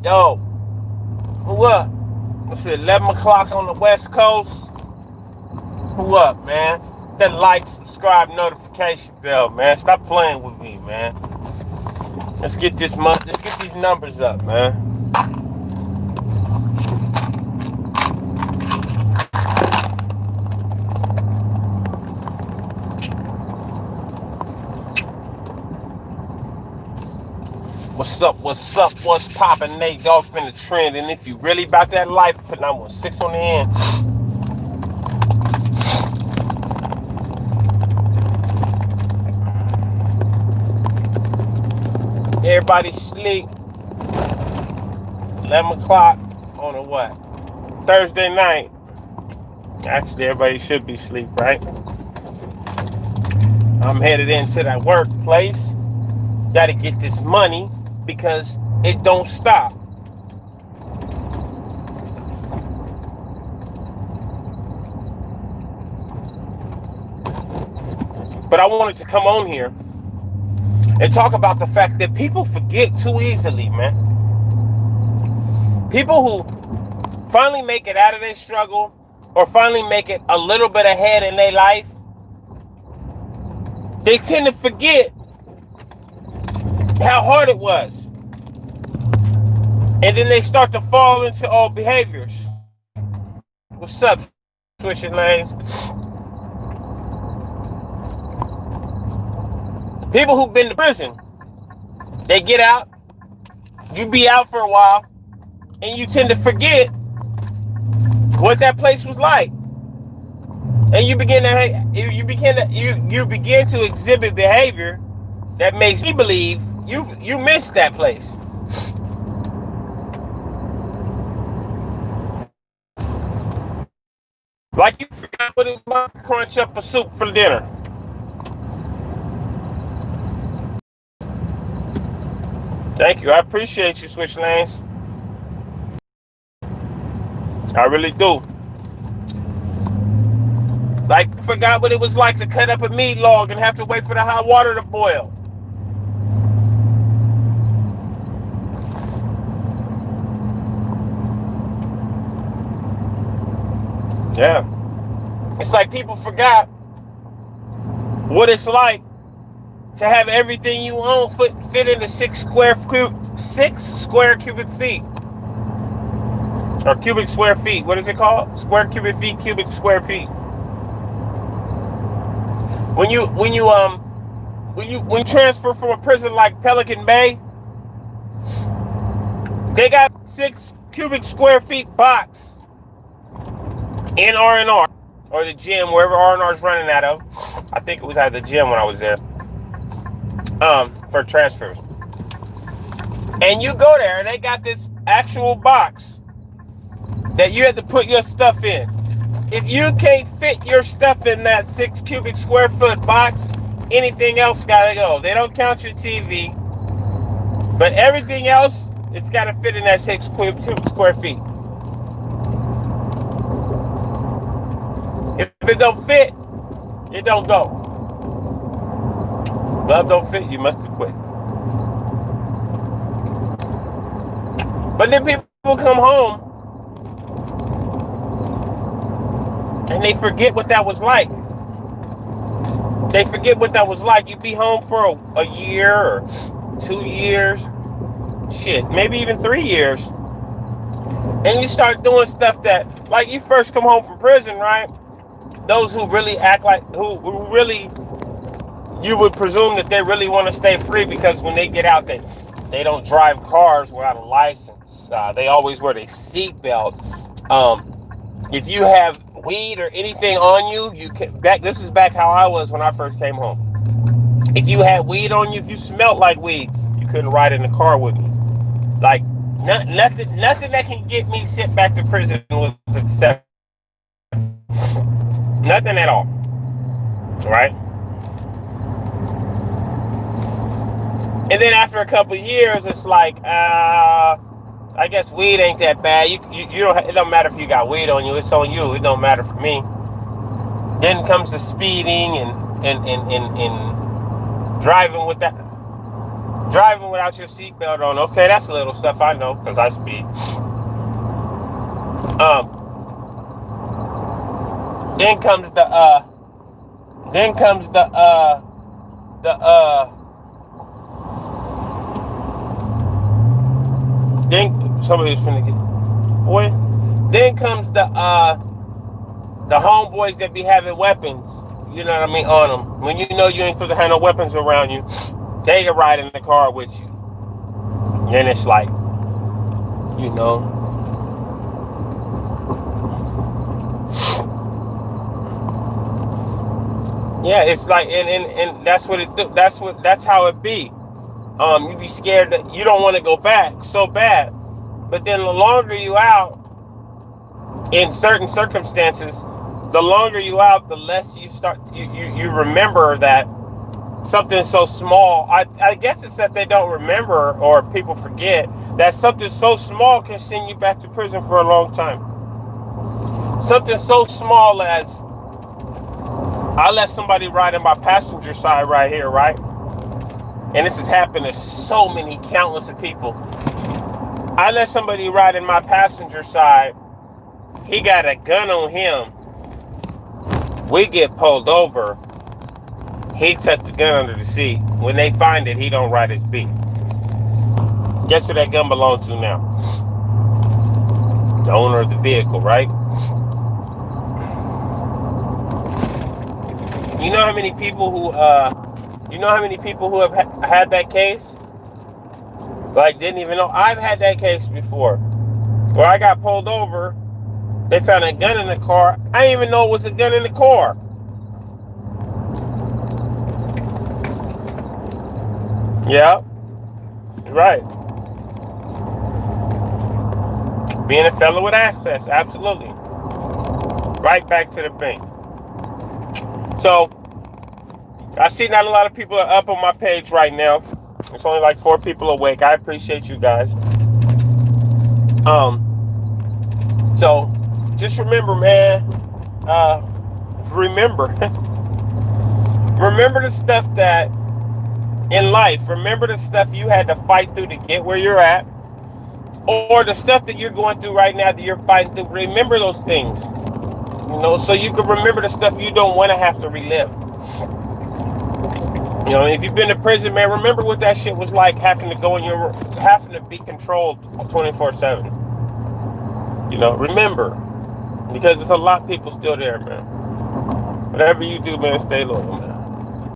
Yo, who up? It's 11 o'clock on the West Coast. Who up, man? That like, subscribe, notification bell, man. Stop playing with me, man. Let's get this month. Let's get these numbers up, man. What's up? What's up? What's poppin'? Nate Dogg finna trend. And if you really about that life, put number 6 on the end. Everybody sleep. 11 o'clock on a what? Thursday night. Actually, everybody should be asleep, right? I'm headed into that workplace. Gotta get this money because it don't stop. But I wanted to come on here and talk about the fact that people forget too easily, man. People who finally make it out of their struggle or finally make it a little bit ahead in their life, they tend to forget how hard it was. And then they start to fall into old behaviors. What's up, switching lanes? People who've been to prison, they get out, you be out for a while, and you tend to forget what that place was like. And you begin to exhibit behavior that makes me believe you missed that place. Like you forgot what it was like to crunch up a soup for dinner. Thank you. I appreciate you, Switch Lanes. I really do. Like, forgot what it was like to cut up a meat log and have to wait for the hot water to boil. Yeah. It's like people forgot what it's like to have everything you own fit into 6 square cubic feet. Or cubic square feet. What is it called? Square cubic feet, cubic square feet. When you transfer from a prison like Pelican Bay, they got 6 cubic square feet box in R&R or the gym, wherever R&R is running out of. I think it was at the gym when I was there. For transfers. And you go there and they got this actual box that you have to put your stuff in. If you can't fit your stuff in that 6 cubic square foot box, anything else gotta go. They don't count your TV, but everything else, it's gotta fit in that 6 cubic square feet. If it don't fit, it don't go. Love don't fit, you must have quit. But then people come home and they forget what that was like. They forget what that was like. You be home for a year or 2 years, shit, maybe even 3 years. And you start doing stuff that, like you first come home from prison, right? Those who really act like, who really, you would presume that they really want to stay free because when they get out, they don't drive cars without a license. They always wear their seatbelt. If you have weed or anything on you, you can this is back how I was when I first came home. If you had weed on you, if you smelled like weed, you couldn't ride in the car with me. Like nothing that can get me sent back to prison was accepted. Nothing at all. Right? And then after a couple of years, it's like, I guess weed ain't that bad. You don't. It don't matter if you got weed on you. It's on you. It don't matter for me. Then comes the speeding and driving with that. Driving without your seatbelt on. Okay, that's a little stuff I know because I speed. Then comes the then somebody's finna get boy. Then comes the homeboys that be having weapons. You know what I mean, on them. When you know you ain't supposed to have no weapons around you, they can ride in the car with you. And it's like, you know. Yeah, it's like, and that's what it do. That's how it be. You be scared that you don't want to go back so bad, but then the longer you out in certain circumstances, the longer you out, the less you start. You remember that something so small. I guess it's that they don't remember or people forget that something so small can send you back to prison for a long time. Something so small as I let somebody ride in my passenger side right here, right? And this has happened to so many countless of people. I let somebody ride in my passenger side. He got a gun on him. We get pulled over. He tucked the gun under the seat. When they find it, he don't ride his beat. Guess who that gun belongs to now? The owner of the vehicle, right? You know how many people who have had that case? Like, didn't even know. I've had that case before. Where I got pulled over. They found a gun in the car. I didn't even know it was a gun in the car. Yeah. Right. Being a fellow with access. Absolutely. Right back to the bank. So, I see not a lot of people are up on my page right now. It's only like 4 people awake. I appreciate you guys. So, just remember, man. Remember the stuff that in life. Remember the stuff you had to fight through to get where you're at, or the stuff that you're going through right now that you're fighting through. Remember those things. You know, so you can remember the stuff you don't want to have to relive. You know, if you've been to prison, man, remember what that shit was like, having to be controlled 24/7. You know, remember, because there's a lot of people still there, man. Whatever you do, man, stay loyal, man.